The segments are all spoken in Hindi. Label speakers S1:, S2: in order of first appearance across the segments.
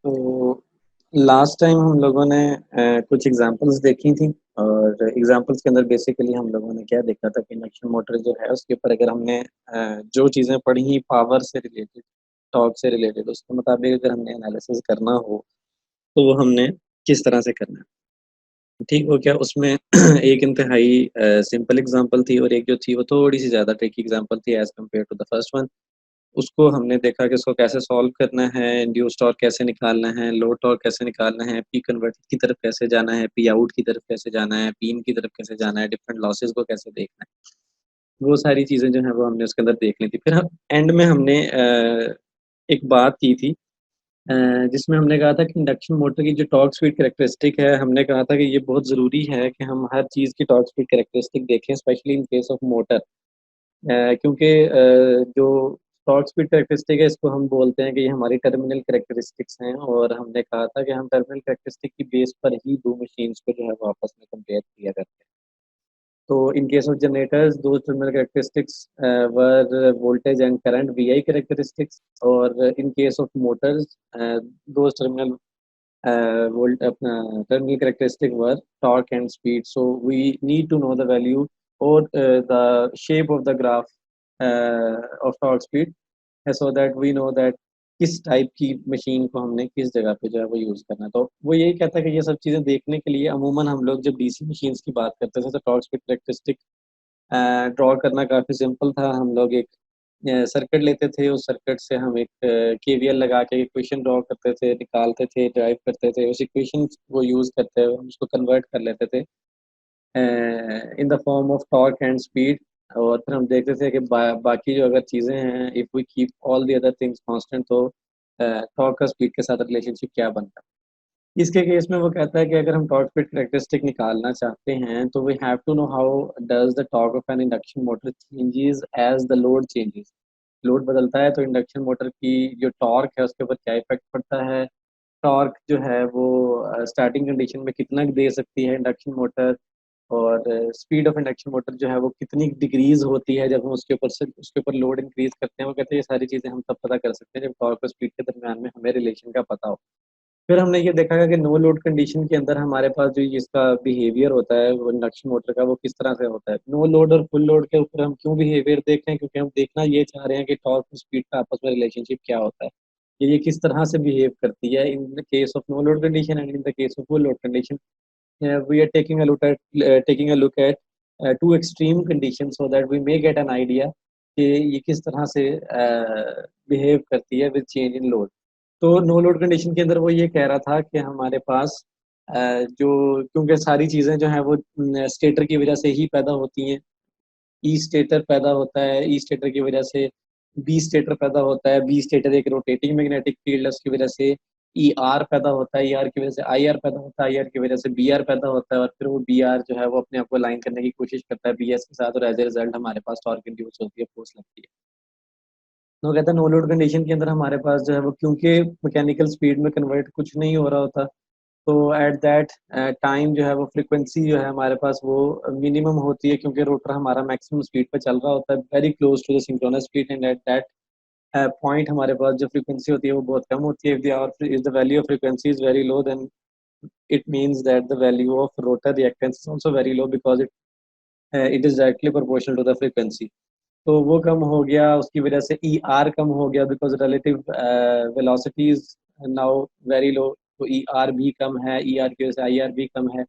S1: तो लास्ट टाइम हम लोगों ने कुछ एग्जांपल्स देखी थी और एग्जांपल्स के अंदर बेसिकली हम लोगों ने क्या देखा था कि इंडक्शन मोटर जो है उसके ऊपर अगर हमने जो चीज़ें पढ़ी पावर से रिलेटेड, टॉर्क से रिलेटेड उसके मुताबिक अगर हमने एनालिसिस करना हो तो वो हमने किस तरह से करना है। ठीक हो गया उसमें एक इंतहाई सिंपल एग्जांपल थी और एक जो थी वो थोड़ी-सी ज़्यादा ट्रिकी एग्जांपल थी as compared to the first one. उसको हमने देखा कि उसको कैसे सॉल्व करना है, इंड्यूस टॉर्क कैसे निकालना है, लो टॉर्क कैसे निकालना है, पी कन्वर्टर की तरफ कैसे जाना है, पी आउट की तरफ कैसे जाना है, पी इन की तरफ कैसे जाना है, डिफरेंट लॉसेस को कैसे देखना है। वो सारी चीज़ें जो हैं वो हमने उसके अंदर देख ली थी। फिर हम एंड में हमने एक बात की थी अ, जिसमें हमने कहा था कि इंडक्शन मोटर की जो टॉर्क स्पीड कैरेक्टरिस्टिक है, हमने कहा था कि ये बहुत ज़रूरी है कि हम हर चीज़ की टॉर्क स्पीड कैरेक्टरिस्टिक देखें, specially in case of motor. क्योंकि जो टॉर्क स्पीड कैरेक्टरिस्टिक है इसको हम बोलते हैं कि ये हमारी टर्मिनल कैरेक्टरिस्टिक्स हैं और हमने कहा था कि हम टर्मिनल कैरेक्टरिस्टिक की बेस पर ही 2 मशीन्स को जो है वो आपस में कंपेयर किया करते हैं। तो इन केस ऑफ जनरेटर्स दो terminal characteristics were voltage and current VI characteristics और in case of motors those terminal volt terminal characteristic were torque and speed. So we need to know the value or the shape of the graph of torque speed so that we know that किस टाइप की मशीन को हमने किस जगह पे जो है वो यूज़ करना है। तो वो यही कहता है कि ये सब चीज़ें देखने के लिए अमूमन हम लोग जब डीसी मशीन्स की बात करते थे तो टॉर्क स्पीड कैरेक्टरिस्टिक ड्रॉ करना काफ़ी सिंपल था। हम लोग एक सर्किट लेते थे, उस सर्किट से हम एक केवीएल लगा के इक्वेशन ड्रॉ करते थे, निकालते थे, ड्राइव करते थे, उस इक्वेशन को यूज़ करते हुए हम उसको कन्वर्ट कर लेते थे इन the form of torque and speed और फिर हम देखते थे कि बाकी जो अगर चीज़ें हैं, if we keep all the other things constant तो टॉर्क और स्पीड के साथ रिलेशनशिप क्या बनता है। इसके केस में वो कहता है कि अगर हम टॉर्क स्पीड कैरेक्टरिस्टिक निकालना चाहते हैं, तो we have to know how does the torque of an induction motor changes as the load changes. Load बदलता है तो इंडक्शन मोटर की जो टॉर्क है उसके ऊपर क्या इफ़ेक्ट पड़ता है। टॉर्क जो है वो स्टार्टिंग कंडीशन में कितना दे सकती है इंडक्शन मोटर और स्पीड ऑफ इंडक्शन मोटर जो है वो कितनी डिक्रीज़ होती है जब हम उसके ऊपर लोड इंक्रीज़ करते हैं। वो कहते हैं ये सारी चीज़ें हम तब पता कर सकते हैं जब टॉर्क और स्पीड के दरमियान में हमें रिलेशन का पता हो। फिर हमने ये देखा कि नो लोड कंडीशन के अंदर हमारे पास जो इसका बिहेवियर होता है वो इंडक्शन मोटर का वो किस तरह से होता है। नो लोड और फुल लोड के ऊपर हम क्यों बिहेवियर देख रहे हैं क्योंकि हम देखना ये चाह रहे हैं कि टॉर्क और स्पीड का आपस में रिलेशनशिप क्या होता है। ये किस तरह से बिहेव करती है in the case of no load condition and in the case of full load condition. We are taking a look at two extreme conditions so that we may get an idea कि ये किस तरह से बिहेव करती है विद चेंज इन लोड। तो नो लोड कंडीशन के अंदर वो ये कह रहा था कि हमारे पास जो क्योंकि सारी चीज़ें जो हैं वो स्टेटर की वजह से ही पैदा होती हैं। ई स्टेटर पैदा होता है, ई स्टेटर की वजह से बी स्टेटर पैदा होता है, बी स्टेटर एक रोटेटिंग मैग्नेटिक फील्ड है उसकी वजह से ईआर पैदा होता है, ईआर की वजह से आईआर पैदा होता है, आईआर की वजह से बीआर पैदा होता है और फिर वो बीआर जो है वो अपने आप को अलाइन करने की कोशिश करता है बीएस के साथ और एज़ अ रिज़ल्ट हमारे पास टॉर्क इंड्यूस होती है, फोर्स लगती है। तो कहता है नो लोड कंडीशन के अंदर हमारे पास जो है वो क्योंकि मैकेनिकल स्पीड में कन्वर्ट कुछ नहीं हो रहा होता, तो एट दैट टाइम जो है वो फ्रीक्वेंसी जो है हमारे पास वो मिनिमम होती है क्योंकि रोटर हमारा मैक्सिमम स्पीड पे चल रहा होता है very close to the synchronous speed and at that point हमारे पास जो फ्रीक्वेंसी होती है वो बहुत कम होती है। If the value of frequency is very low then it means that the value of rotor reactance is also very low because it is directly proportional to the frequency। तो वो कम हो गया उसकी वजह से ई आर कम हो गया because relative velocity is now very low. तो ई आर भी कम है, ई आर की वजह से आई आर भी कम है,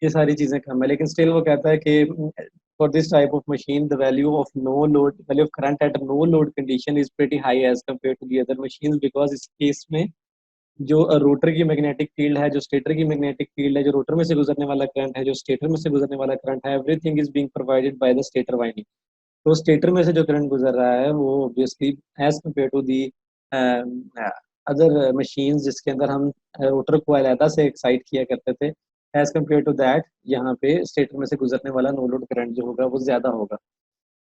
S1: ये सारी चीज़ें कम है। लेकिन स्टिल वो कहता है कि for this type of machine the value of current at no load condition is pretty high as compare to the other machine because इस केस में जो रोटर की मैग्नेटिक फील्ड है, जो स्टेटर की मैग्नेटिक फील्ड है, जो रोटर में से गुजरने वाला करंट है, जो स्टेटर में से गुजरने वाला करंट है, everything is being provided by the stator winding. तो स्टेटर में से जो करंट गुजर रहा है वो obviously as compare to the other machines जिसके अंदर हम रोटर को अलहदा से एक्साइट किया करते थे, एज कम्पेयर टू दैट यहाँ पे स्टेटर में से गुजरने वाला नो लोड करंट जो होगा वो ज़्यादा होगा।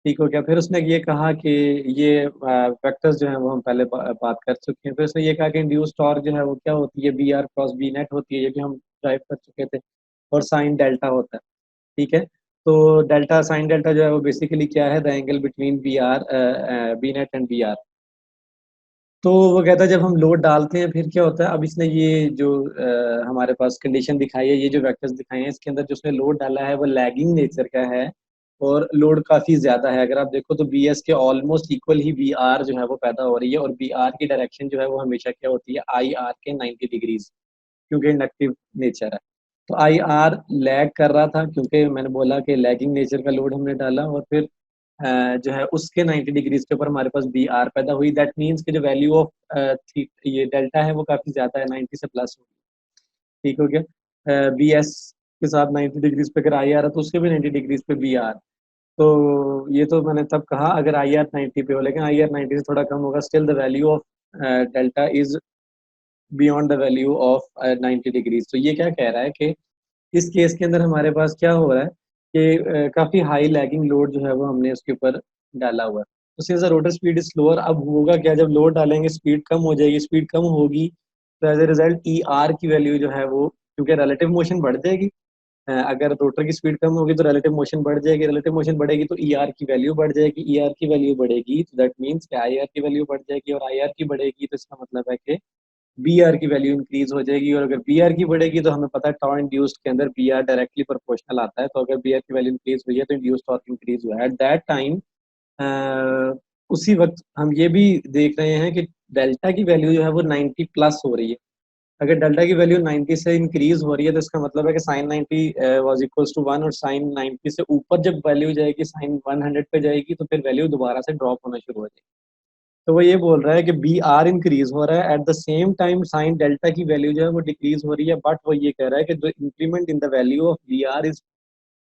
S1: ठीक हो गया। फिर उसने ये कहा कि ये वेक्टर्स जो है वो हम पहले बात कर चुके हैं। फिर उसने ये कहा कि इंड्यूस टॉर्क जो है वो क्या होती है, B R cross B net होती है, ये भी हम ड्राइव कर चुके थे और साइन डेल्टा होता है। ठीक है। तो डेल्टा साइन डेल्टा जो है वो बेसिकली क्या है, the angle between B R B net and B R. तो वो कहता है जब हम लोड डालते हैं फिर क्या होता है, अब इसने ये जो हमारे पास कंडीशन दिखाई है, ये जो वेक्टर्स दिखाए हैं, इसके अंदर जो उसने लोड डाला है वो लैगिंग नेचर का है और लोड काफ़ी ज़्यादा है। अगर आप देखो तो बी एस के ऑलमोस्ट इक्वल ही बी आर जो है वो पैदा हो रही है, और बी आर की डायरेक्शन जो है वो हमेशा क्या होती है, आई आर के 90 डिग्रीज, क्योंकि इंडक्टिव नेचर है। तो आई आर लैग कर रहा था, क्योंकि मैंने बोला कि लैगिंग नेचर का लोड हमने डाला, और फिर जो है उसके 90 डिग्रीज के ऊपर हमारे पास बी आर पैदा हुई। दैट मीन्स कि जो वैल्यू ऑफ ये डेल्टा है वो काफ़ी ज़्यादा है, 90 से प्लस होगी। ठीक हो गया। बी एस के साथ 90 डिग्रीज पे अगर आई आर है तो उसके भी 90 डिग्रीज पे बी आर। तो ये तो मैंने तब कहा अगर आई आर 90 पे हो, लेकिन आई आर 90 से थोड़ा कम होगा, still the value of delta is beyond the value of 90 degrees. तो ये क्या कह रहा है कि इस केस के अंदर हमारे पास क्या हो रहा है कि काफ़ी हाई लैगिंग लोड जो है वो हमने उसके ऊपर डाला हुआ है। तो since the rotor speed is slower, अब होगा क्या, जब लोड डालेंगे स्पीड कम हो जाएगी, स्पीड कम होगी तो as a result E R की वैल्यू जो है वो, क्योंकि रिलेटिव मोशन बढ़ जाएगी, अगर रोटर की स्पीड कम होगी तो रिलेटिव मोशन बढ़ जाएगी, रिलेटिव मोशन बढ़ेगी तो ई आर की वैल्यू बढ़ जाएगी, ई आर की वैल्यू बढ़ेगी तो दैट मीन्स कि आई आर की वैल्यू बढ़ जाएगी, और आई आर की बढ़ेगी तो इसका मतलब है कि बी आर की वैल्यू इंक्रीज हो जाएगी। और अगर बी आर की बढ़ेगी तो हमें पता है टॉ इंड्यूस्ड के अंदर बी आर डायरेक्टली प्रोपोर्शनल आता है, तो अगर बी आर की वैल्यू इंक्रीज हुई है तो इंड्यूस्ड टॉर्क इंक्रीज हुआ है। एट दैट टाइम उसी वक्त हम ये भी देख रहे हैं कि डेल्टा की वैल्यू जो है वो 90 प्लस हो रही है। अगर डेल्टा की वैल्यू 90 से इंक्रीज हो रही है तो इसका मतलब है कि साइन 90 वाज इक्वल्स टू 1, और साइन 90 से ऊपर जब वैल्यू जाएगी, साइन 100 पे जाएगी, तो फिर वैल्यू दोबारा से ड्रॉप होना शुरू हो जाएगी। तो वो ये बोल रहा है कि बी आर इंक्रीज हो रहा है, at the same time sine delta की वैल्यू जो है वो डिक्रीज हो रही है, बट वो ये कह रहा है कि the increment in the value of B R is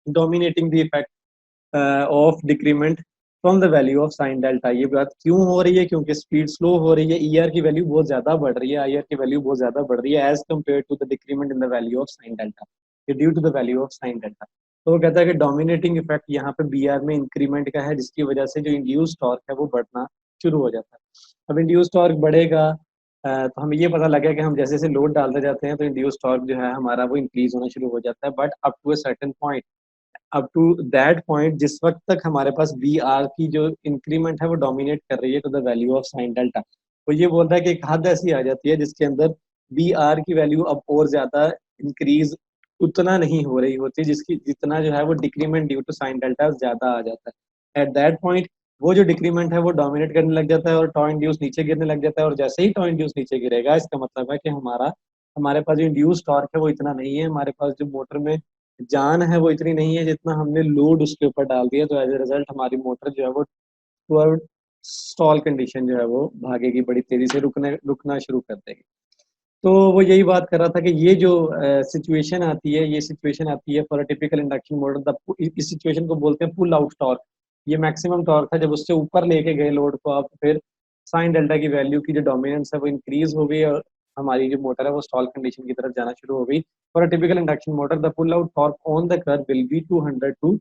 S1: dominating the effect of decrement from the value of sine delta. ये बात क्यों हो रही है, क्योंकि स्पीड स्लो हो रही है, ई आर की वैल्यू बहुत ज्यादा बढ़ रही है, आई आर की वैल्यू बहुत ज्यादा बढ़ रही है as compare to the decrement in the value of sine delta, due to the value of sine delta. तो वो कहता है कि डोमिनेटिंग इफेक्ट यहाँ पे बी आर में इंक्रीमेंट का है, जिसकी वजह से जो इंड्यूस टॉर्क है वो बढ़ना शुरू हो जाता है। अब इंड्यूस टॉर्क बढ़ेगा, तो हमें ये पता लगा कि हम जैसे जैसे लोड डालते जाते हैं तो इंड्यूस टॉर्क जो है हमारा वो इंक्रीज होना शुरू हो जाता है, but up to a certain point, up to that point जिस वक्त तक हमारे पास बी आर की जो इंक्रीमेंट है वो डोमिनेट कर रही है to the value of sine delta. तो ये बोल रहा है कि एक हद ऐसी आ जाती है जिसके अंदर बी आर की वैल्यू अब और ज्यादा इंक्रीज उतना नहीं हो रही होती, जिसकी जितना जो है वो decrement due to sine delta ज्यादा आ जाता है। एट दैट पॉइंट वो जो डिक्रीमेंट है वो डोमिनेट करने लग जाता है और टॉ इंड्यूस नीचे गिरने लग जाता है, और जैसे ही टॉ इंड्यूस नीचे गिरेगा इसका मतलब है कि हमारे पास जो इंड्यूस टॉर्क है वो इतना नहीं है, हमारे पास जो मोटर में जान है वो इतनी नहीं है जितना हमने लोड उसके ऊपर डाल दिया। तो एज ए रिजल्ट हमारी मोटर जो है वो टुवर्ड स्टॉल कंडीशन जो है वो भागेगी, बड़ी तेजी से रुकना शुरू कर देगी। तो वो यही बात कर रहा था कि ये जो सिचुएशन आती है, ये सिचुएशन आती है for a typical induction motor, इस सिचुएशन को बोलते हैं पुल आउट टॉर्क। ये मैक्सिमम टॉर्क था जब उससे ऊपर लेके गए लोड को आप, फिर साइन डेल्टा की वैल्यू की जो डोमिनेंस है वो इंक्रीज हो गई और हमारी जो मोटर है वो स्टॉल कंडीशन की तरफ जाना शुरू हो गई। For a typical induction motor the pull out torque on the curve will be 200 to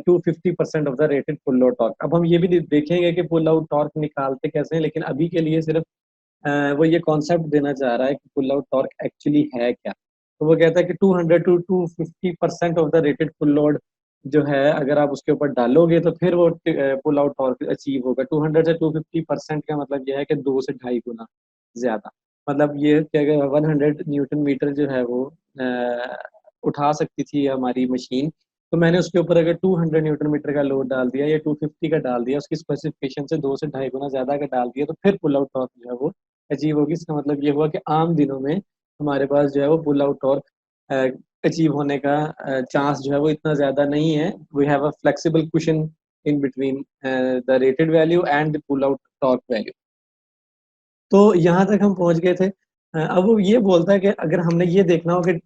S1: 250% of the rated pull out torque. अब हम ये भी देखेंगे कि पुल आउट टॉर्क निकालते कैसे हैं, लेकिन अभी के लिए सिर्फ वो ये कॉन्सेप्ट देना चाह रहा है कि पुल आउट टॉर्क एक्चुअली है क्या। तो वो कहता है कि 200 to 250% of the rated pull load जो है अगर आप उसके ऊपर डालोगे तो फिर वो पुल आउट टॉर्क अचीव होगा। 200 से 250% का मतलब यह है कि 2 से ढाई गुना ज्यादा। मतलब ये कि अगर 100 न्यूटन मीटर जो है वो उठा सकती थी हमारी मशीन, तो मैंने उसके ऊपर अगर 200 न्यूटन मीटर का लोड डाल दिया या 250 का डाल दिया, उसकी स्पेसिफिकेशन से 2 से ढाई गुना ज्यादा का डाल दिया, तो फिर पुल आउट टॉर्क जो है वो अचीव होगी। इसका मतलब ये हुआ कि आम दिनों में हमारे पास जो है वो पुल आउट टॉर्क अचीव होने का चांस जो है वो इतना ज्यादा नहीं है। We have a flexible cushion in between the rated value and the pull out torque value. तो यहाँ तक हम पहुंच गए थे। अब वो ये बोलता है कि अगर हमने ये देखना हो कि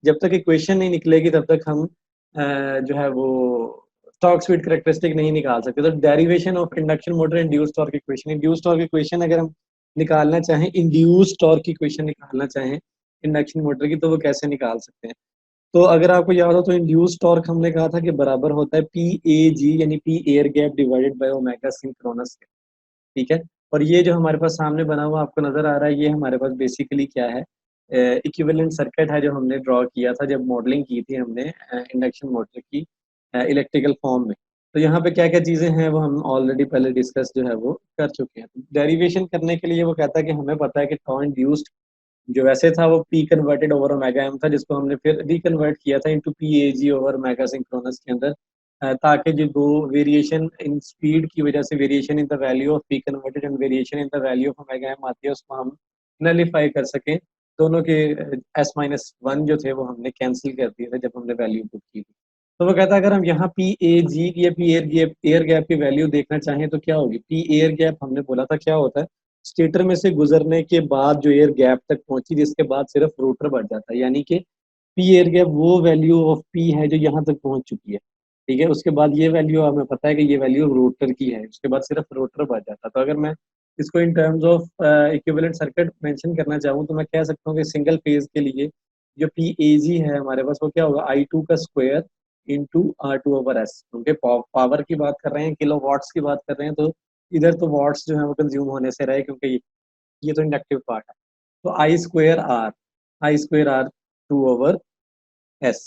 S1: जब तक इक्वेशन नहीं निकलेगी तब तक हम जो है वो टॉर्क स्पीड करेक्टरिस्टिक नहीं निकाल सकते। तो derivation of induction motor induce torque equation, induce torque equation अगर हम निकालना चाहें, इंड्यूस टॉर्क इक्वेशन निकालना चाहें इंडक्शन मोटर की, तो वो कैसे निकाल सकते हैं। तो अगर आपको याद हो तो इंड्यूस टॉर्क हमने कहा था कि बराबर होता है पी ए जी, यानी P air gap divided by omega synchronous. ठीक है। और ये जो हमारे पास सामने बना हुआ आपको नजर आ रहा है, ये हमारे पास बेसिकली क्या है, इक्विवेलेंट सर्किट है जो हमने ड्रॉ किया था जब मॉडलिंग की थी हमने इंडक्शन मोटर की इलेक्ट्रिकल फॉर्म में। तो यहाँ पे क्या क्या चीजें हैं वो हम ऑलरेडी पहले डिस्कस जो है वो कर चुके हैं। डेरिवेशन करने के लिए वो कहता है कि हमें पता है कि टॉ इंड्यूस्ड जो वैसे था वो P converted over omega M था, जिसको हमने फिर रिकन्वर्ट किया था into P A G over omega synchronous के अंदर, ताकि जो दो वेरिएशन इन स्पीड की वजह से variation in the value of P converted and variation in the value of omega M आती है, उसको हम नलीफाई कर सकें। दोनों के एस माइनस वन जो थे वो हमने कैंसिल कर दिए थे जब हमने वैल्यू पुट की थी। तो वो कहता है अगर हम यहाँ पी ए जी या पी एयर गैप की वैल्यू देखना चाहें तो क्या होगी। पी एयर गैप हमने बोला था क्या होता है, स्टेटर में से गुजरने के बाद जो एयर गैप तक पहुंची जिसके बाद सिर्फ रोटर बढ़ जाता है, यानी कि पी एयर गैप वो वैल्यू ऑफ पी है जो यहाँ तक पहुंच चुकी है। ठीक है, उसके बाद ये वैल्यू हमें पता है कि ये वैल्यू रोटर की है, उसके बाद सिर्फ रोटर बढ़ जाता है। तो अगर मैं इसको in terms of equivalent circuit mention करना चाहूँ तो मैं कह सकता हूँ कि सिंगल फेज के लिए जो पी ए जी है हमारे पास वो क्या होगा, आई टू का square into R two over S, क्योंकि पावर की बात कर रहे हैं, किलो वाट्स की बात कर रहे हैं, तो इधर तो वाट्स जो है वो कंज्यूम होने से रहे, क्योंकि ये तो इंडक्टिव पार्ट है। तो I square R two over S,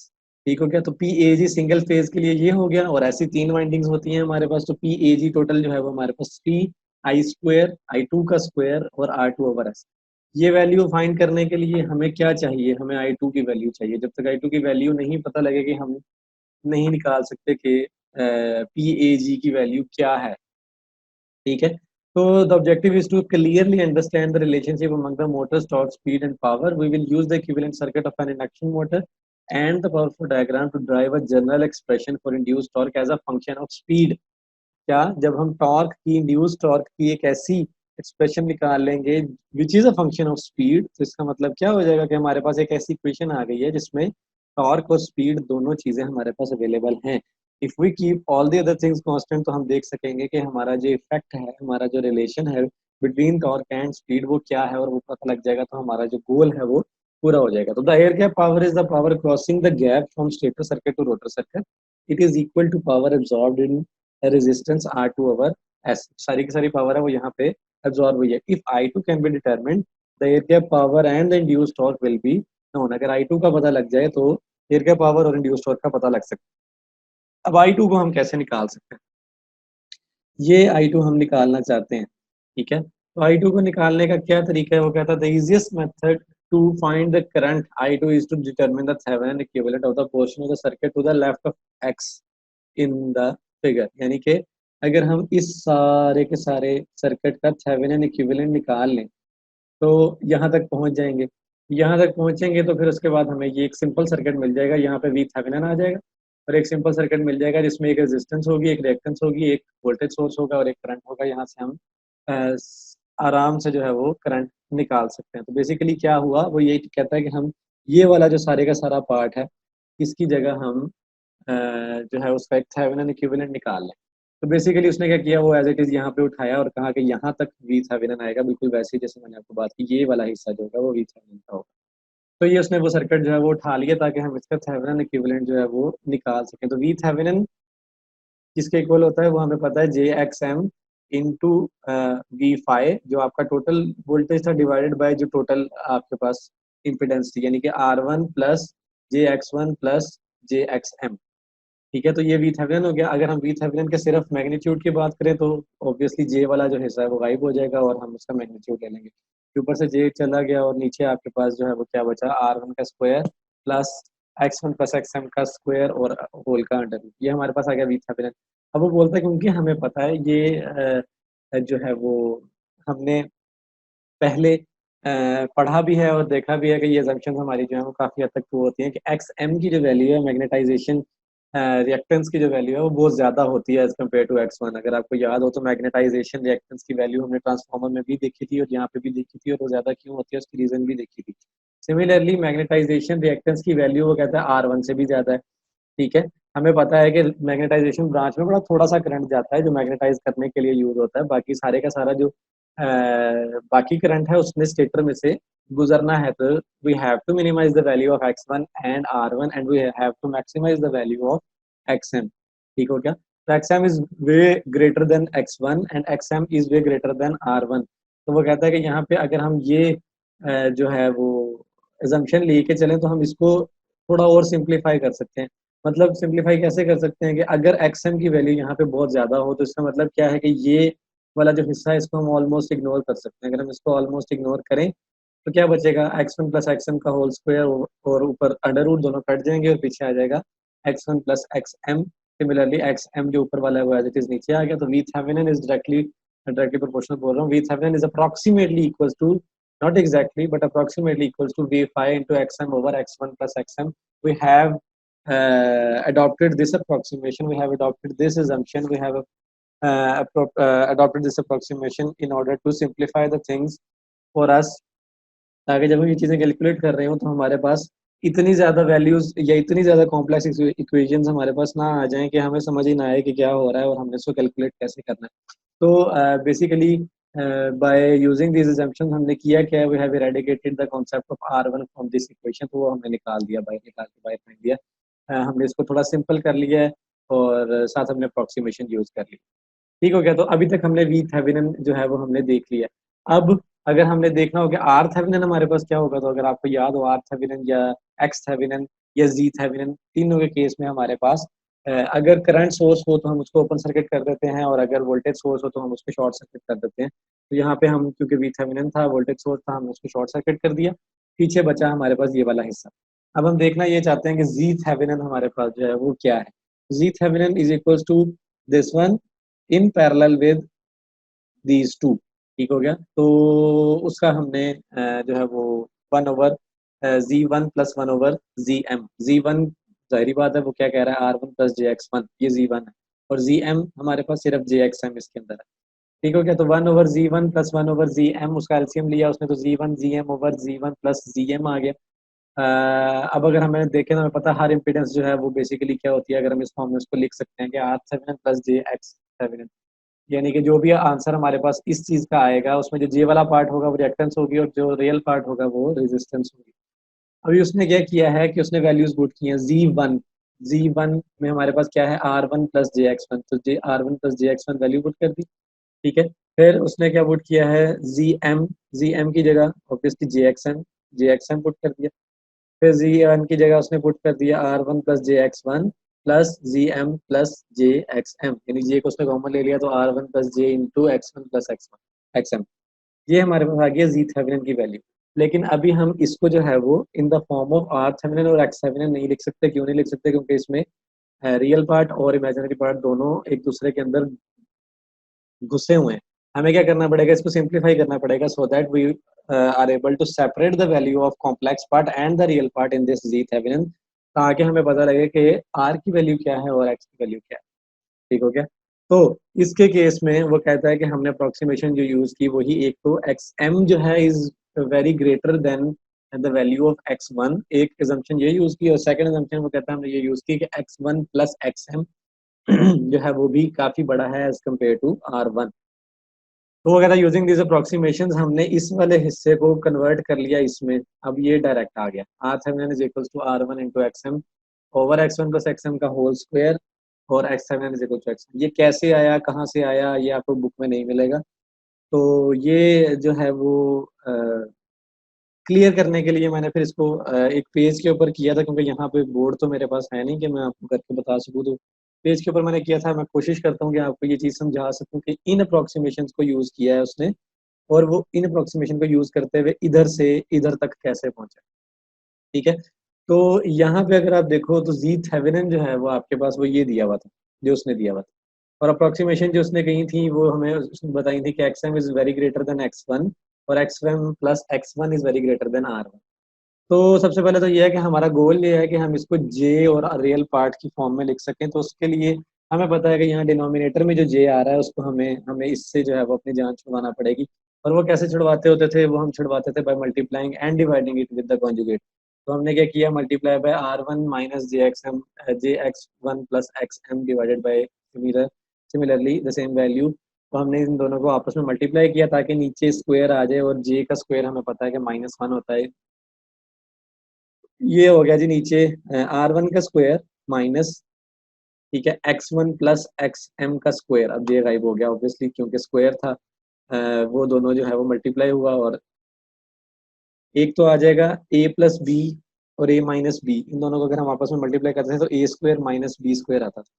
S1: ठीक हो गया। तो P A G single phase के लिए ये हो गया, और ऐसी तीन वाइंडिंग्स होती हैं हमारे पास, तो पी ए जी टोटल जो है वो हमारे पास P I square I two का स्क्वायर और आर टू ओवर एस। ये वैल्यू फाइंड करने के लिए हमें क्या चाहिए, हमें आई टू की वैल्यू चाहिए। जब तक आई टू की वैल्यू नहीं पता लगेगी हम नहीं निकाल सकते कि पी ए जी की वैल्यू क्या है। ठीक है, तो the objective is to clearly understand the relationship among the motors torque speed and power. We will use the equivalent circuit of an induction motor and the powerful diagram to drive a general expression for induced torque as a function of speed। क्या जब हम टॉर्क की इंड्यूस टॉर्क की एक ऐसी एक्सप्रेशन निकाल लेंगे which is a function of speed, तो इसका मतलब क्या हो जाएगा कि हमारे पास एक ऐसी इक्वेशन आ गई है जिसमें टॉर्क और स्पीड दोनों चीजें हमारे पास अवेलेबल हैं। If we keep all the other things constant तो हम देख सकेंगे कि हमारा जो इफेक्ट है, हमारा जो रिलेशन है बिटवीन टॉर्क एंड स्पीड वो क्या है, और वो पता लग जाएगा, तो हमारा जो गोल है वो पूरा हो जाएगा। तो the air gap power is the power crossing the gap from stator circuit to rotor circuit. It is equal to power absorbed in resistance R two over S. सारी की सारी पावर है वो यहाँ पे एब्जॉर्ब हुई है। If I two can be determined the air gap power and the induced torque will be known. अगर आई टू का पता लग जाए तो एयर गैप पावर और इंड्यूस्ड टॉर्क का पता लग सकता है। अब आई टू को हम कैसे निकाल सकते हैं, ये आई टू हम निकालना चाहते हैं। ठीक है, तो आई टू को निकालने का क्या तरीका है, वो कहता है the easiest method to find the current I two is to determine the Thevenin equivalent of the portion of the circuit to the left of X in the figure. यानी कि अगर हम इस सारे के सारे सर्किट का थेवेनिन इक्विवेलेंट निकाल लें तो यहाँ तक पहुंच जाएंगे। यहाँ तक पहुंचेंगे तो फिर उसके बाद हमें ये एक सिंपल सर्किट मिल जाएगा, यहाँ पे वी थेवेनिन आ जाएगा, और एक सिंपल सर्किट मिल जाएगा जिसमें एक रेजिस्टेंस होगी, एक रिएक्टेंस होगी, एक वोल्टेज सोर्स होगा और एक करंट होगा। यहाँ से हम आराम से जो है वो करंट निकाल सकते हैं। तो बेसिकली क्या हुआ, वो यही कहता है कि हम ये वाला जो सारे का सारा पार्ट है इसकी जगह हम जो है उसका एक थेवेनिन इक्विवेलेंट निकाल लें। तो बेसिकली उसने क्या किया, वो एज इट इज यहाँ पे उठाया और कहा कि यहाँ तक वी थेवेनिन आएगा, बिल्कुल वैसे ही जैसे मैंने आपको बात की, ये वाला हिस्सा जो होगा वो वी थेवेनिन का होगा। तो ये उसने वो सर्किट जो है वो उठा लिया ताकि हम इसका थेवेनिन इक्विवेलेंट जो है वो निकाल सकें। तो वी थेवेनिन किसके इक्वल होता है वो हमें पता है, J X M into V five, जो आपका टोटल वोल्टेज था डिवाइडेड बाय जो टोटल आपके पास इम्पिडेंस थी, यानी कि R one plus J X one plus J X M. ठीक है, तो ये वी थेवेनिन हो गया। अगर हम वी थेवेनिन के सिर्फ मैग्नीट्यूड की बात करें तो ऑब्वियसली जे वाला जो हिस्सा है वो गायब हो जाएगा और हम उसका मैग्नीट्यूड ले लेंगे। ऊपर से जे चला गया और नीचे आपके पास जो है वो क्या बचा, आर वन का square plus X one plus X M का स्क्वायर और होल का अंडर रूट। ये हमारे पास आ गया वी थेवेनिन। अब वो बोलता है क्योंकि हमें पता है ये जो है वो हमने पहले पढ़ा भी है और देखा भी है कि ये assumptions हमारी जो है वो काफ़ी हद तक ट्रू होती हैं कि एक्स एम की जो वैल्यू है मैग्नेटाइजेशन रिएक्टेंस की जो वैल्यू है वो बहुत ज़्यादा होती है as compare to X one. अगर आपको याद हो तो मैग्नेटाइजेशन रिएक्टेंस की वैल्यू हमने ट्रांसफॉर्मर में भी देखी थी और यहाँ पे भी देखी थी, और वो ज़्यादा क्यों होती है उसकी रीज़न भी देखी थी। सिमिलरली मैग्नेटाइजेशन रिएक्टेंस की वैल्यू वो कहता है आर वन से भी ज़्यादा है। ठीक है, हमें पता है कि मैग्नेटाइजेशन ब्रांच में बड़ा थोड़ा सा करंट जाता है जो मैग्नेटाइज करने के लिए यूज होता है, बाकी सारे का सारा जो बाकी करंट है उसने स्टेटर में से गुजरना है। तो we have to minimize the value of X one and R one and we have to maximize the value of X M. ठीक हो क्या, तो X M is way greater than X one and X M is way greater than R one. तो वो कहता है कि यहाँ पे अगर हम ये जो है वो एजम्पशन लेके चलें तो हम इसको थोड़ा और सिंप्लीफाई कर सकते हैं। मतलब सिंप्लीफाई कैसे कर सकते हैं कि अगर एक्सएम की वैल्यू यहाँ पे बहुत ज़्यादा हो तो इसका मतलब क्या है कि ये वाला जो हिस्सा है इसको हम ऑलमोस्ट इग्नोर कर सकते हैं। अगर हम इसको ऑलमोस्ट इग्नोर करें तो क्या बचेगा, X one plus X M का होल स्क्वायर और ऊपर अंडर रूट दोनों कट जाएंगे और पीछे आ जाएगा X one plus X M. Similarly X M जो ऊपर वाला है वो एज इट इज नीचे आ गया। तो V Thevenin is directly directly proportional बोल रहा हूँ। V Thevenin is approximately equal to, not exactly but approximately equals to v5 into xm over x1 plus xm. We have adopted this approximation, we have adopted this assumption, we have adopted this approximation in order to simplify the things for us, ताकि जब हम ये चीज़ें कैलकुलेट कर रहे हो तो हमारे पास इतनी ज़्यादा वैल्यूज़ या इतनी ज़्यादा कॉम्प्लेक्स इक्वेशंस हमारे पास ना आ जाएं कि हमें समझ ही ना आए कि क्या हो रहा है और हमने इसको कैलकुलेट कैसे करना है। तो basically by using this assumptions हमने किया क्या है, we have eradicated the concept of R1 from this equation. तो वो हमने निकाल दिया, बाहर निकाल के बाहर फेंक दिया। हमने इसको थोड़ा सिंपल कर लिया है और साथ हमने अप्रोक्सीमेशन यूज़ कर ली। ठीक हो गया। तो अभी तक हमने वी थेवेनिन जो है वो हमने देख लिया। अब अगर हमने देखना हो कि आर थेवेनिन हमारे पास क्या होगा, तो अगर आपको याद हो आर थेवेनिन या एक्स थेवेनिन या जी थेवेनिन, तीनों के केस में हमारे पास अगर करंट सोर्स हो तो हम उसको ओपन सर्किट कर देते हैं और अगर वोल्टेज सोर्स हो तो हम उसको शॉर्ट सर्किट कर देते हैं। तो यहाँ पे हम क्योंकि वी थेवेनिन था, वोल्टेज सोर्स था, हमने उसको शॉर्ट सर्किट कर दिया। पीछे बचा हमारे पास ये वाला हिस्सा। अब हम देखना ये चाहते हैं कि जी थेवेनिन हमारे पास जो है वो क्या है। G Thevenin is equal to this one in parallel with these two. ठीक हो गया। तो उसका हमने जो है वो one over G one plus one over G M. G one जाहिर बात है वो क्या कह रहा है, R one plus J X one, ये जी वन है। और जी एम हमारे पास सिर्फ जे एक्स एम इसके अंदर है। ठीक हो गया। तो one over G one plus one over G M, उसका एलसीएम लिया उसने तो G one G M over G one plus G M आ गया। अब अगर हमें देखें तो हमें पता है हर इम्पीडेंस जो है वो बेसिकली क्या होती है। अगर हम इस फॉर्म में उसको लिख सकते हैं कि R Thevenin plus J X Thevenin, यानी कि जो भी आंसर हमारे पास इस चीज का आएगा उसमें जो जे वाला पार्ट होगा वो रिएक्टेंस होगी और जो रियल पार्ट होगा वो रेजिस्टेंस होगी। अभी उसने क्या किया है कि उसने वैल्यूज पुट की हैं जी वन। जी वन में हमारे पास क्या है, R one plus J X one, तो J R one plus J X one value put कर दी। ठीक है। फिर उसने क्या पुट किया है, जी एम की जगह ऑब्वियसली जे एक्स एम पुट कर दिया। फिर जी वन की जगह उसने पुट कर दिया R one plus J X one plus G M plus J X M, यानी जे को उसने कॉमन ले लिया तो R one plus J into X one plus X M. ये हमारे पास आ गया जी थेवेनिन की वैल्यू। लेकिन अभी हम इसको जो है वो in the form of R Thevenin और एक्स थेवेनिन नहीं लिख सकते। क्यों नहीं लिख सकते? क्योंकि इसमें रियल पार्ट और इमेजिनरी पार्ट दोनों एक दूसरे के अंदर घुसे हुए हैं। हमें क्या करना पड़ेगा, इसको सिंप्लीफाई करना पड़ेगा so that we are able to separate the value of complex part and the real part in this G Thevenin, ताकि हमें पता लगे कि आर की वैल्यू क्या है और एक्स की वैल्यू क्या है। ठीक हो गया। तो इसके केस में वो कहता है कि हमने अप्रोक्सीमेशन जो यूज की वही, एक तो एक्स एम जो है is very greater then the value of X one, एक एजम्पशन ये यूज की। और सेकंड एजम्पशन वो कहता है हमने ये यूज की कि X one plus X M जो है वो भी काफी बड़ा है as compare to R one. तो वो कहता है यूजिंग दिस अप्रोक्सीमेशंस हमने इस वाले हिस्से को कन्वर्ट कर लिया इसमें। अब ये डायरेक्ट आ गया, R Thevenin is equal to R one into X M over X one plus X M का होल स्क्वायर और X Thevenin is equal to X. ये कैसे आया, कहाँ से आया, ये आपको बुक में नहीं मिलेगा। तो ये जो है वो क्लियर करने के लिए मैंने फिर इसको एक पेज के ऊपर किया था, क्योंकि यहाँ पे बोर्ड तो मेरे पास है नहीं कि मैं आपको करके बता सकूँ। तो पेज के ऊपर मैंने किया था। मैं कोशिश करता हूँ कि आपको ये चीज़ समझा सकूँ कि इन अप्रोक्सीमेशन को यूज़ किया है उसने और वो इन अप्रोक्सीमेशन को यूज़ करते हुए इधर से इधर तक कैसे पहुंचा। ठीक है। तो यहाँ पे अगर आप देखो तो जी थेवेनिन जो है वो आपके पास वो ये दिया हुआ था जो उसने दिया हुआ था, और अप्रोक्सीमेशन जो उसने कही थी वो हमें उसने बताई थी कि X M is very greater than X one और X M plus X one is very greater than R one. तो सबसे पहले तो ये है कि हमारा गोल ये है कि हम इसको जे और रियल पार्ट की फॉर्म में लिख सकें। तो उसके लिए हमें पता है कि यहाँ डिनोमिनेटर में जो जे आ रहा है उसको हमें हमें इससे जो है वो अपनी जान छुड़वाना पड़ेगी। और वो कैसे छुड़वाते होते थे, वो हम छुड़वाते थे by multiplying and dividing it with the conjugate. तो हमने क्या किया, multiply by R one minus J X M, J X one plus X M divided by similarly the same value. तो हमने इन दोनों को आपस में मल्टीप्लाई किया ताकि नीचे स्क्वायर आ जाए, और जे का स्क्वायर हमें पता है कि माइनस वन होता है। ये हो गया जी नीचे आर वन का स्क्वायर माइनस, ठीक है, X one plus X M का स्क्वायर। अब ये गायब हो गया ऑब्वियसली क्योंकि स्क्वायर था। वो दोनों जो है वो मल्टीप्लाई हुआ और एक तो आ जाएगा ए प्लस बी और a माइनस बी, इन दोनों को अगर हम आपस में मल्टीप्लाई करते हैं तो a square minus B square आता था।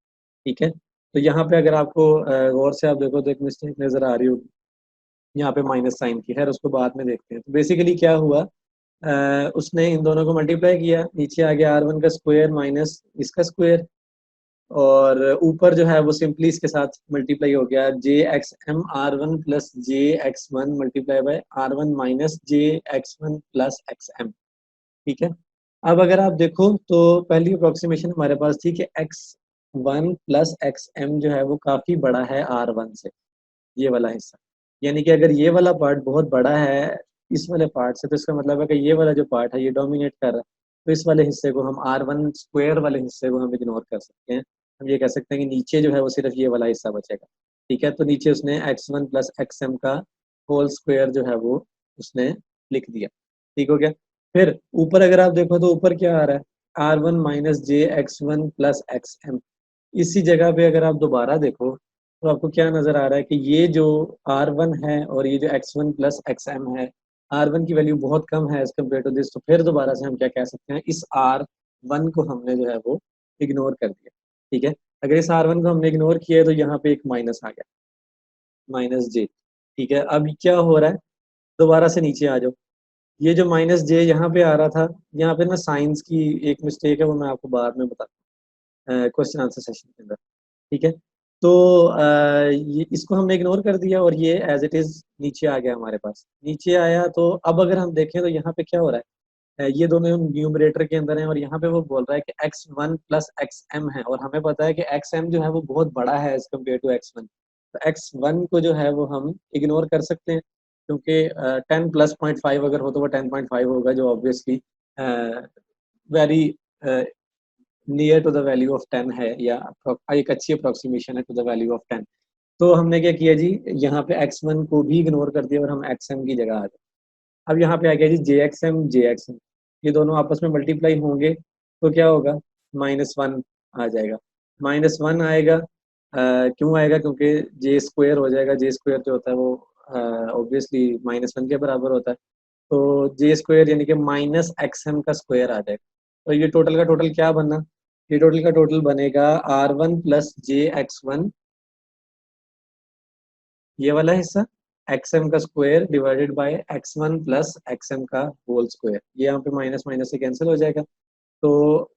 S1: ठीक है, तो यहाँ पे अगर आपको गौर से आप देखो तो एक मिस्टेक नजर आ रही होगी यहाँ पे माइनस साइन की, खैर उसको बाद में देखते हैं। तो बेसिकली क्या हुआ, उसने इन दोनों को मल्टीप्लाई किया, नीचे आ गया r1 का स्क्वायर माइनस इसका स्क्वायर, और ऊपर जो है वो सिंपली इसके साथ मल्टीप्लाई हो गया, J X M R one plus J X one multiply by R one minus J X one plus X M. ठीक है, अब अगर आप देखो तो पहली अप्रोक्सीमेशन हमारे पास थी कि X one plus X M जो है वो काफी बड़ा है आर वन से, ये वाला हिस्सा, यानी कि अगर ये वाला पार्ट बहुत बड़ा है इस वाले पार्ट से, तो इसका मतलब है कि ये वाला जो पार्ट है ये डोमिनेट कर रहा है, तो इस वाले हिस्से को हम आर वन स्क्वायर वाले हिस्से को हम इग्नोर कर सकते हैं। हम ये कह सकते हैं कि नीचे जो है वो सिर्फ ये वाला हिस्सा बचेगा। ठीक है, तो नीचे उसने X one plus X M का होल स्क्वायर जो है वो उसने लिख दिया। ठीक हो गया, फिर ऊपर अगर आप देखो तो ऊपर क्या आ रहा है, R one minus J X one plus X M. इसी जगह पे अगर आप दोबारा देखो तो आपको क्या नजर आ रहा है कि ये जो R1 है और ये जो x1 प्लस एक्स एम है, R1 की वैल्यू बहुत कम है एज कम्पेयर टू दिस, तो फिर दोबारा से हम क्या कह सकते हैं, इस R1 को हमने जो है वो इग्नोर कर दिया। ठीक है, अगर इस R1 को हमने इग्नोर किया तो यहाँ पे एक माइनस आ गया, माइनस जे। ठीक है, अब क्या हो रहा है, दोबारा से नीचे आ जाओ, ये जो माइनस जे यहाँ पे आ रहा था, यहाँ पे ना साइंस की एक मिस्टेक है, वो मैं आपको बाद में बताता हूँ क्वेश्चन आंसर सेशन के अंदर। ठीक है, तो ये इसको हमने इग्नोर कर दिया और ये एज इट इज नीचे आ गया हमारे पास। नीचे आया तो अब अगर हम देखें तो यहाँ पे क्या हो रहा है, ये दोनों न्यूमरेटर के अंदर हैं और यहाँ पे वो बोल रहा है कि X one plus X M है, और हमें पता है कि एक्स एम जो है वो बहुत बड़ा है as compare to X one. तो एक्स वन को जो है वो हम इग्नोर कर सकते हैं, क्योंकि 10 + 0.5 अगर हो तो वो 10.5 होगा, जो obviously very near to the value of 10 है, या एक अच्छी अप्रोक्सीमेशन है टू द वैल्यू ऑफ 10। तो हमने क्या किया जी, यहाँ पे x1 को भी इग्नोर कर दिया और हम xm की जगह आ गए। अब यहाँ पे आ गया जी जे एक्स एम, ये दोनों आपस में मल्टीप्लाई होंगे तो क्या होगा, -1 आ जाएगा। -1 आएगा, क्यों आएगा, क्योंकि जे स्क्वायर हो जाएगा, जे स्क्वायर जो होता है वो ऑब्वियसली -1 के बराबर होता है। तो जे स्क्वायर यानी कि माइनस एक्स एम का स्क्वायर आ जाएगा। तो ये टोटल का टोटल क्या बना, ये टोटल का टोटल बनेगा R1 plus J X one, ये वाला हिस्सा, एक्स एम का square divided by X one plus X M का होल स्क्वायर, ये यहाँ पे माइनस माइनस से कैंसिल हो जाएगा। तो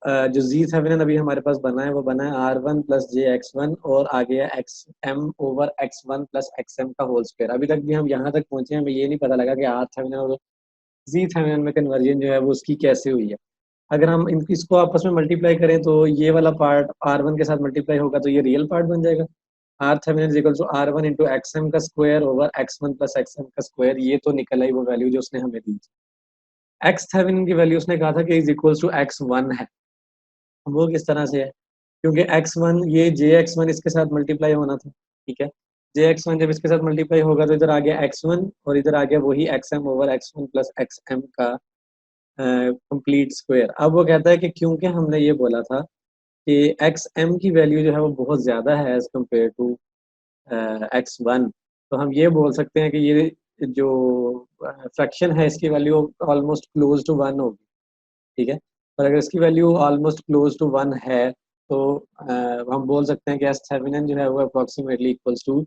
S1: जो जी थेवेनिन अभी हमारे पास बना है वो बना है R1 plus J X one और आ गया X M over X one plus X M का होल स्क्वायर। अभी तक भी हम यहाँ तक पहुंचे हैं, हमें ये नहीं पता लगा कि आर थेवेनिन और जी थेवेनिन में कन्वर्जन जो है वो उसकी कैसे हुई है। अगर हम इसको आपस में मल्टीप्लाई करें तो ये वाला पार्ट R1 के साथ मल्टीप्लाई होगा तो ये रियल पार्ट बन जाएगा, R Thevenin is equal to R1 into X M का square over X one plus X M का स्क्वायर। ये तो निकल आई वो वैल्यू जो उसने हमें दी। एक्स थेवेनिन की वैल्यू उसने कहा था कि is equal to X one है, वो किस तरह से है, क्योंकि एक्स वन ये जे एक्स वन इसके साथ मल्टीप्लाई होना था। ठीक है, जे एक्स वन जब इसके साथ मल्टीप्लाई होगा तो इधर आ गया एक्स वन और इधर आ गया वही X M over X one plus X M का कंप्लीट स्क्वायर। अब वो कहता है कि क्योंकि हमने ये बोला था कि एक्स एम की वैल्यू जो है वो बहुत ज़्यादा है as compare to X one, तो हम ये बोल सकते हैं कि ये जो फ्रैक्शन है इसकी value almost close to one होगी। ठीक है, और अगर इसकी value almost close to one है तो हम बोल सकते हैं कि एस थेवेनिन जो है वो approximately equals to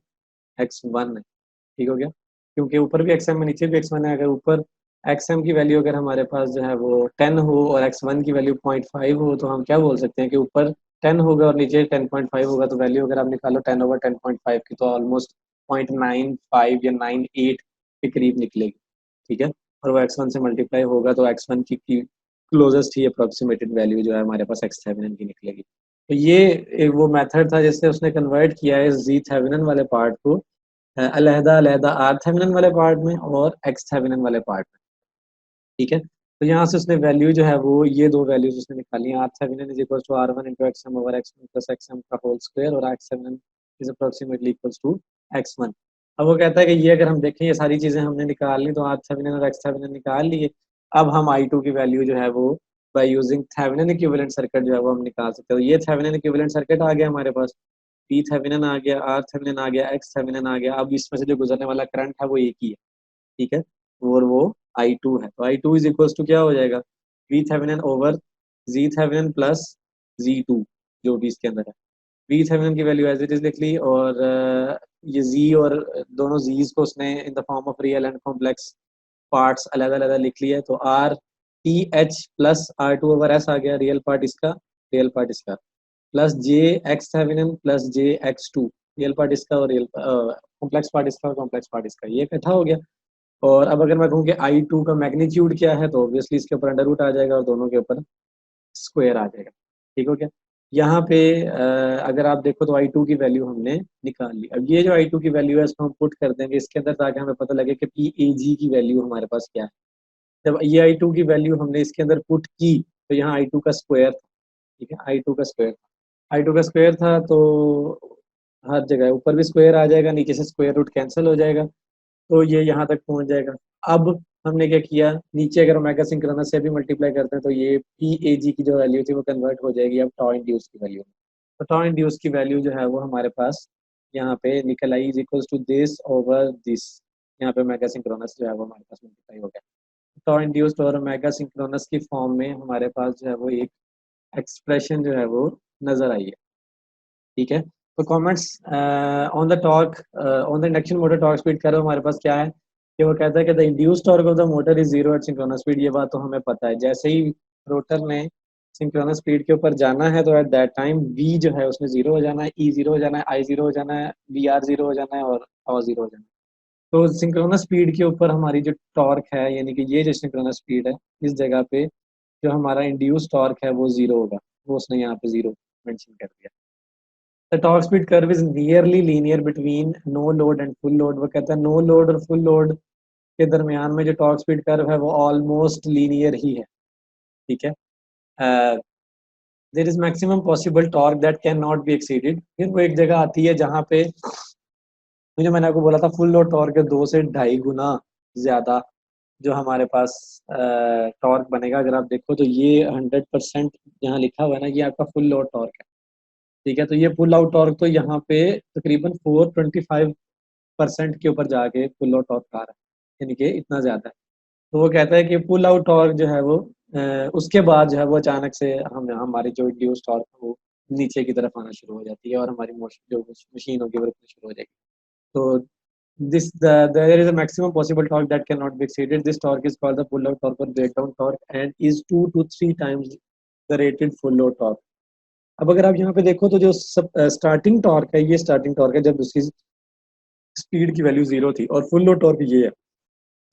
S1: X one है। ठीक हो गया, क्योंकि ऊपर भी एक्स एम है नीचे भी एक्स वन है। अगर ऊपर एक्स एम की वैल्यू अगर हमारे पास जो है वो 10 हो और एक्स वन की वैल्यू 0.5 हो, तो हम क्या बोल सकते हैं कि ऊपर 10 होगा और नीचे 10.5 होगा, तो वैल्यू अगर आप निकालो 10 ओवर 10.5 की तो ऑलमोस्ट 0.95 या 98 के करीब निकलेगी। ठीक है, और वो एक्स वन से मल्टीप्लाई होगा तो एक्स वन की क्लोजेस्ट ही अप्रोक्सीमेटेड वैल्यू जो है हमारे पास एक्स थेवेनिन की निकलेगी। तो ये एक वो मेथड था जिससे उसने कन्वर्ट किया है जी थेवेनिन वाले पार्ट को अलहदा अलहदा आर थेवेनिन वाले पार्ट में और एक्स थेवेनिन वाले पार्ट में। ठीक है, तो यहाँ से उसने वैल्यू जो है वो ये दो वैल्यूज उसने निकाली हैं, R Thevenin is equal to R1 into X M over X one plus X M का होल स्क्वायर और X Thevenin is approximately equals to X one. अब वो कहता है कि ये अगर हम देखें ये सारी चीजें हमने निकाल ली, तो आर थेवेनिन और एक्स थेवेनिन निकाल लिए। अब हम I2 की वैल्यू जो है वो by using Thevenin equivalent circuit जो है वो हम निकाल सकते हैं। तो ये थेवेनिन इक्विवेलेंट सर्किट आ गया हमारे पास, पी थेवेनिन आ गया, आर थेवेनिन आ गया, एक्स थेवेनिन आ गया। अब इसमें से जो गुजरने वाला करंट है वो एक ही है। ठीक है, और वो I2 है, तो I2 इज इक्वल्स टू क्या हो जाएगा, V Thevenin over G Thevenin plus Z2 जो भी इसके अंदर है। वी थेवेनिन की वैल्यू एज इट इज लिख ली, और ये जी और दोनों जीज को उसने in the form of real and complex parts अलग अलग लिख लिए, तो R T H plus R2 over S आ गया, रियल पार्ट इसका, plus J X Thevenin plus J X 2, real part इसका और रियल कॉम्प्लेक्स पार्ट इसका और कॉम्प्लेक्स पार्ट इसका, ये इकट्ठा हो गया। और अब अगर मैं कहूँ कि I2 का मैग्नीट्यूड क्या है, तो ऑब्वियसली इसके ऊपर अंडर रूट आ जाएगा और दोनों के ऊपर स्क्वायर आ जाएगा। ठीक हो गया। यहाँ पे अगर आप देखो तो I2 की वैल्यू हमने निकाल ली। अब ये जो I2 की वैल्यू है इसको हम पुट कर देंगे इसके अंदर, ताकि हमें पता लगे कि PAG की वैल्यू हमारे पास क्या है। जब ये I2 की वैल्यू हमने इसके अंदर पुट की, तो यहाँ I2 का स्क्वायर था। ठीक है, I2 का स्क्वायर था, I2 का स्क्वायर था, तो हर जगह ऊपर भी स्क्वायर आ जाएगा, नीचे से स्क्वायर रूट कैंसिल हो जाएगा, तो ये यहाँ तक पहुंच जाएगा। अब हमने क्या किया, नीचे अगर ओमेगा सिंक्रोनस से भी मल्टीप्लाई करते हैं, तो ये PAG की जो वैल्यू थी वो कन्वर्ट हो जाएगी अब टॉ इंड्यूस की वैल्यू में। तो टॉ इंड्यूस की वैल्यू जो है वो हमारे पास यहाँ पे निकल आई is equal to this over this. यहाँ पे ओमेगा सिंक्रोनस जो है वो हमारे पास मल्टीप्लाई हो गया, टॉ इंड्यूस्ड और ओमेगा सिंक्रोनस की फॉर्म में हमारे पास जो है वो एक एक्सप्रेशन जो है वो नजर आई है। ठीक है, तो comments on the torque on the induction motor torque speed करो, हमारे पास क्या है कि वो कहता है कि the induce torque of the motor is zero at synchronous speed. ये बात तो हमें पता है, जैसे ही रोटर ने सिंक्रोनस स्पीड के ऊपर जाना है तो एट दैट टाइम वी जो है उसमें जीरो हो जाना है, ई जीरो हो जाना है, आई जीरो हो जाना है, वी आर जीरो हो जाना है और टॉ जीरो हो जाना है। तो सिंक्रोनस स्पीड के ऊपर हमारी जो टॉर्क है, यानी कि ये जो सिंक्रोनस स्पीड है, इस जगह पे जो हमारा इंड्यूस टॉर्क है वो जीरो होगा, वो उसने यहाँ पे जीरो मेंशन कर दिया। The torque speed curve is nearly linear between no load and full load. वो कहता है नो लोड और फुल लोड के दरमियान में जो टॉर्क स्पीड कर्व है वो ऑलमोस्ट लीनियर ही है। ठीक है, there is maximum possible torque that can not be exceeded. फिर वो एक जगह आती है जहाँ पे मुझे, मैंने आपको बोला था फुल लोड टॉर्क है 2 से 2.5 गुना ज्यादा जो हमारे पास टॉर्क बनेगा। अगर आप देखो तो ये 100% यहाँ लिखा हुआ है ना, ये आपका फुल लोड टॉर्क है। ठीक है, तो ये पुल आउट टॉर्क तो यहाँ पे तकरीबन 425% के ऊपर जाके पुल आउट टॉर्क आ रहा है, यानी कि इतना ज्यादा है। तो वो कहता है कि पुल आउट टॉर्क जो है वो उसके बाद जो है वो अचानक से हम हमारी जो इंड्यूस टॉर्क है वो नीचे की तरफ आना शुरू हो जाती है और हमारी मोशन जो मशीन होगी वो रुकनी शुरू हो जाएगी। तो there is a maximum possible torque that cannot be exceeded. This torque is called the pull out torque or breakdown torque and is 2 to 3 times the rated full load torque. अब अगर आप यहाँ पे देखो तो जो स्टार्टिंग टॉर्क है, ये स्टार्टिंग टॉर्क है जब उसकी स्पीड की वैल्यू जीरो थी, और फुल लोड टॉर्क ये है।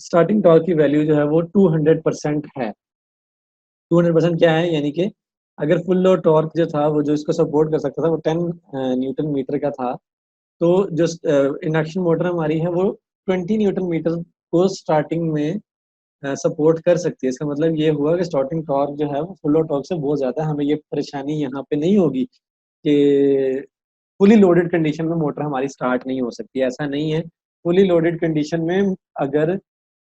S1: स्टार्टिंग टॉर्क की वैल्यू जो है वो 200% है। 200% क्या है, यानी कि अगर फुल लोड टॉर्क जो था वो जो इसको सपोर्ट कर सकता था वो 10 न्यूटन मीटर का था, तो जो इंडक्शन मोटर हमारी है वो 20 न्यूटन मीटर को स्टार्टिंग में सपोर्ट कर सकती है। इसका मतलब ये हुआ कि स्टार्टिंग टॉर्क जो है वो फुल लोड टॉर्क से बहुत ज्यादा है। हमें ये परेशानी यहाँ पे नहीं होगी कि फुली लोडेड कंडीशन में मोटर हमारी स्टार्ट नहीं हो सकती, ऐसा नहीं है। फुली लोडेड कंडीशन में अगर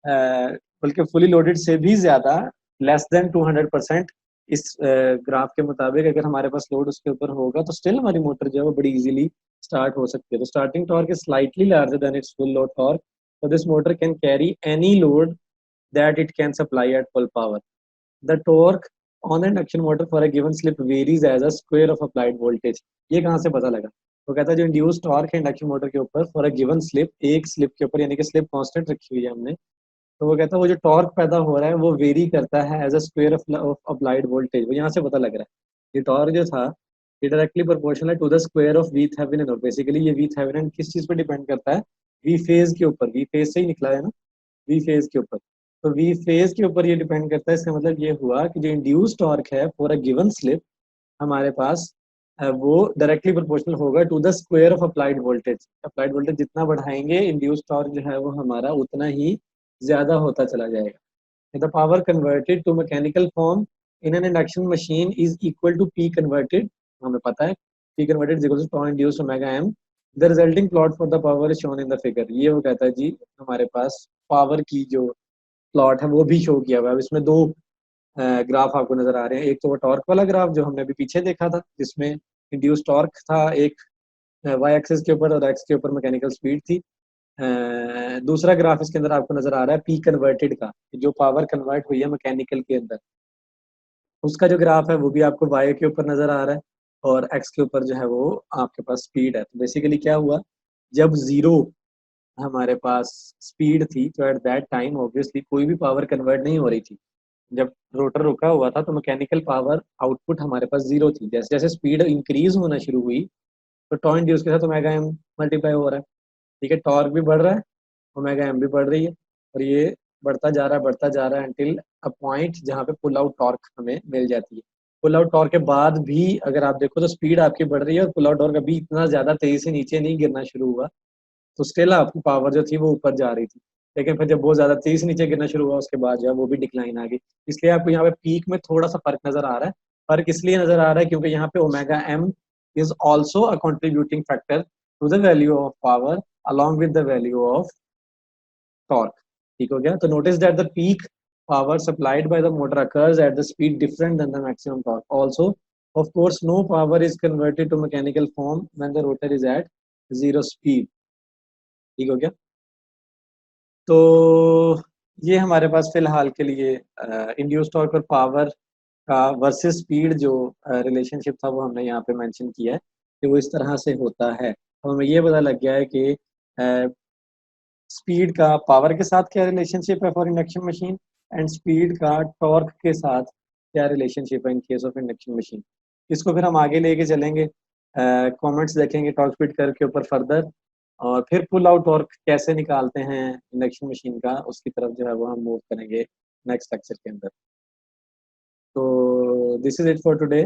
S1: बल्कि फुली लोडेड से भी ज्यादा लेस देन 200% इस ग्राफ के मुताबिक अगर हमारे पास लोड उसके ऊपर होगा तो स्टिल हमारी मोटर जो है वो बड़ी इजीली स्टार्ट हो सकती है। तो starting torque is slightly larger than it's full load torque, so this motor can carry any load that it can supply at full power. The torque on an induction motor for a given slip varies as a square of applied voltage. ये कहाँ से पता लगा? वो कहता है जो इंड्यूस टॉर्क है इंडक्शन मोटर के ऊपर फॉर अ गिवन स्लिप, एक स्लिप के ऊपर, यानी कि स्लिप कांस्टेंट रखी हुई है हमने, तो वो कहता है वो जो टॉर्क पैदा हो रहा है वो वेरी करता है as a square of applied voltage. वो यहाँ से पता लग रहा है ये टॉर्क जो था ये डायरेक्टली प्रोपोर्शनल है to the square of V Thevenin. और बेसिकली ये वी थेवेनिन किस चीज पर डिपेंड करता है? वी फेज के ऊपर। वी फेज से ही निकला है ना, वी फेज के ऊपर। तो वी फेज के ऊपर ये डिपेंड करता है। इसका मतलब ये हुआ कि जो इंड्यूस टॉर्क है फॉर अ गिवन स्लिप हमारे पास वो डायरेक्टली प्रोपोर्शनल होगा to the square of applied voltage. Applied voltage जितना बढ़ाएंगे इंड्यूस टॉर्क जो है वो हमारा उतना ही ज्यादा होता चला जाएगा। The power converted to mechanical form in an induction machine is equal to P converted. हमें पता है P converted is equal to tau induced omega M. The resulting plot for the power is shown in the figure. ये वो कहता है जी हमारे पास पावर की जो प्लॉट है वो भी शो किया हुआ है। अब इसमें दो ग्राफ आपको नजर आ रहे हैं। एक तो वो टॉर्क वाला ग्राफ जो हमने अभी पीछे देखा था जिसमें इंड्यूस टॉर्क था एक वाई एक्सिस के ऊपर और एक्स के ऊपर मैकेनिकल स्पीड थी। दूसरा ग्राफ इसके अंदर आपको नजर आ रहा है पी कन्वर्टेड का, जो पावर कन्वर्ट हुई है मैकेनिकल के अंदर। उसका जो ग्राफ है वो भी आपको वाई के ऊपर नजर आ रहा है और एक्स के ऊपर जो है वो आपके पास स्पीड है। तो बेसिकली क्या हुआ, जब जीरो हमारे पास स्पीड थी तो एट दैट टाइम ऑब्वियसली कोई भी पावर कन्वर्ट नहीं हो रही थी। जब रोटर रुका हुआ था तो मैकेनिकल पावर आउटपुट हमारे पास जीरो थी। जैसे जैसे स्पीड इंक्रीज होना शुरू हुई तो टॉ इंड्यूस के साथ ओमेगा एम मल्टीप्लाई हो रहा है। ठीक है, टॉर्क भी बढ़ रहा है, ओमेगा एम भी बढ़ रही है, और ये बढ़ता जा रहा है, बढ़ता जा रहा है अंटिल अ पॉइंट जहाँ पे पुल आउट टॉर्क हमें मिल जाती है। पुल आउट टॉर्क के बाद भी अगर आप देखो तो स्पीड आपकी बढ़ रही है और पुल आउट टॉर्क अभी इतना ज्यादा तेजी से नीचे नहीं गिरना शुरू हुआ, तो स्टिल आपकी पावर जो थी वो ऊपर जा रही थी। लेकिन फिर जब बहुत ज्यादा तेजी से नीचे गिरना शुरू हुआ उसके बाद जो है वो भी डिक्लाइन आ गई। इसलिए आपको यहाँ पे पीक में थोड़ा सा फर्क नजर आ रहा है। फर्क इसलिए नजर आ रहा है क्योंकि यहाँ पे omega M is also a contributing factor to the value of power along with the value of torque। ठीक हो गया, तो notice that the peak power supplied by the motor occurs at the speed different than the maximum torque also। Of course no power is converted to mechanical form when the rotor is at zero speed। ठीक हो गया, तो ये हमारे पास फिलहाल के लिए इंड्यूस टॉर्क और पावर का वर्सेस स्पीड जो रिलेशनशिप था वो हमने यहाँ पे मेंशन किया है कि वो इस तरह से होता है। तो हमें ये पता लग गया है कि स्पीड का पावर के साथ क्या रिलेशनशिप है for induction machine, and speed का टॉर्क के साथ क्या रिलेशनशिप है इन केस ऑफ इंडक्शन मशीन। इसको फिर हम आगे लेके चलेंगे, कमेंट्स देखेंगे टॉर्क स्पीड कर्व के ऊपर फर्दर, और फिर पुल आउट टॉर्क कैसे निकालते हैं इंडक्शन मशीन का उसकी तरफ जो है वो हम मूव करेंगे नेक्स्ट लेक्चर के अंदर। तो this is it for today.